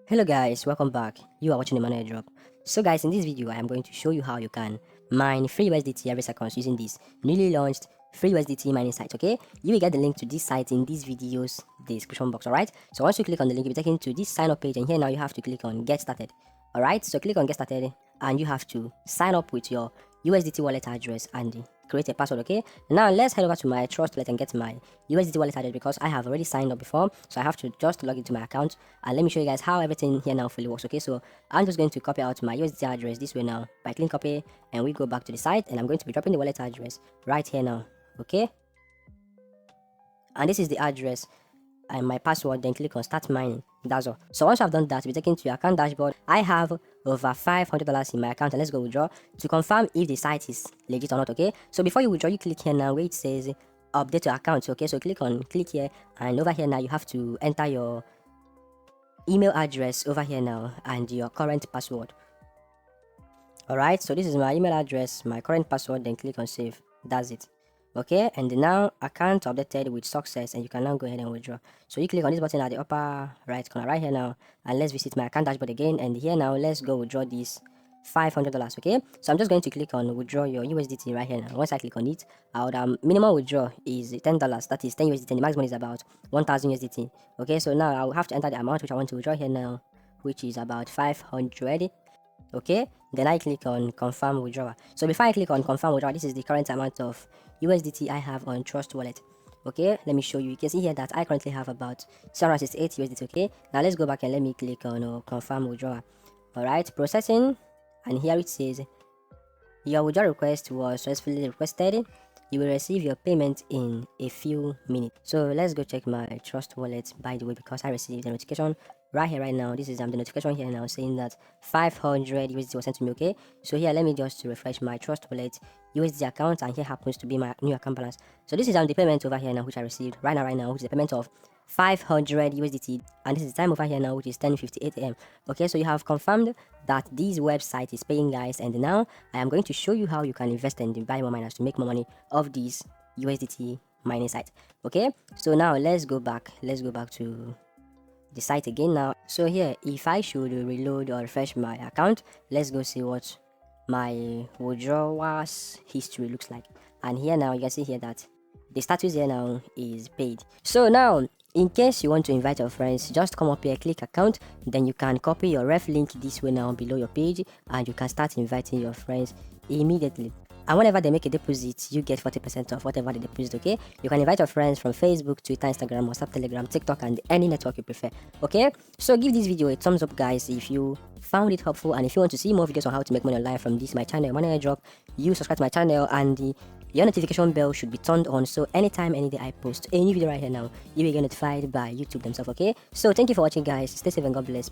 Hello guys, welcome back. You are watching the Money Drop. So guys, in this video I am going to show you how you can mine free USDT every second using this newly launched free USDT mining site. Okay, you will get the link to this site in this video's description box. Alright, so once you click on the link, you'll be taken to this sign up page, and here now you have to click on get started. Alright, so click on get started and you have to sign up with your USDT wallet address and create a password. Okay, now let's head over to my trust wallet and get my USDT wallet address because I have already signed up before, so I have to just log into my account and let me show you guys how everything here now fully works. Okay, so I'm just going to copy out my USDT address this way now by clicking copy, and we go back to the site, and I'm going to be dropping the wallet address right here now. Okay, and this is the address and my password. Then click on start mining. That's all. So once I've done that, we're taken to your account dashboard. I have over $500 in my account, and let's go withdraw to confirm if the site is legit or not. Okay, so before you withdraw, you click here now where it says update your account. Okay, so click here, and over here now you have to enter your email address over here now and your current password. Alright, so this is my email address, my current password, then click on save. That's it. Okay, and now account updated with success, and you can now go ahead and withdraw. So you click on this button at the upper right corner right here now, and let's visit my account dashboard again, and here now let's go withdraw this $500. Okay, so I'm just going to click on withdraw your USDT right here now. Once I click on it, our minimum withdraw is $10, that is 10 USDT, and the maximum is about 1000 USDT. Okay, so now I'll have to enter the amount which I want to withdraw here now, which is about 500. Okay, then I click on confirm withdrawal. So before I click on confirm withdrawal, this is the current amount of USDT I have on Trust Wallet. Okay, let me show you. You can see here that I currently have about 768 USDT. Okay, now let's go back and let me click on confirm withdrawal. Alright, processing, and here it says your withdrawal request was successfully requested. You will receive your payment in a few minutes. So let's go check my Trust Wallet, by the way, because I received the notification right here right now. This is the notification here now saying that 500 USD was sent to me. Okay, so here let me just refresh my Trust Wallet USD account, and here happens to be my new account balance. So this is the payment over here now which I received right now, which is the payment of 500 USDT, and this is the time over here now, which is 10:58 a.m. Okay, so you have confirmed that this website is paying, guys, and now I am going to show you how you can invest in the buy more miners to make more money of this USDT mining site. Okay, so now let's go back to the site again now. So here, if I should reload or refresh my account, let's go see what my withdrawals history looks like. And here now you can see here that the status here now is paid. So now, in case you want to invite your friends, just come up here, click account, then you can copy your ref link this way now below your page, and you can start inviting your friends immediately. And whenever they make a deposit, you get 40% of whatever they deposit. Okay, you can invite your friends from Facebook, Twitter, Instagram, WhatsApp, Telegram, TikTok, and any network you prefer. Okay, so give this video a thumbs up, guys, if you found it helpful, and if you want to see more videos on how to make money online from this my channel, Money Drop, you subscribe to my channel, and your notification bell should be turned on, so anytime, any day I post a new video right here now, you will get notified by YouTube themselves. Okay, so thank you for watching, guys. Stay safe and God bless. Peace.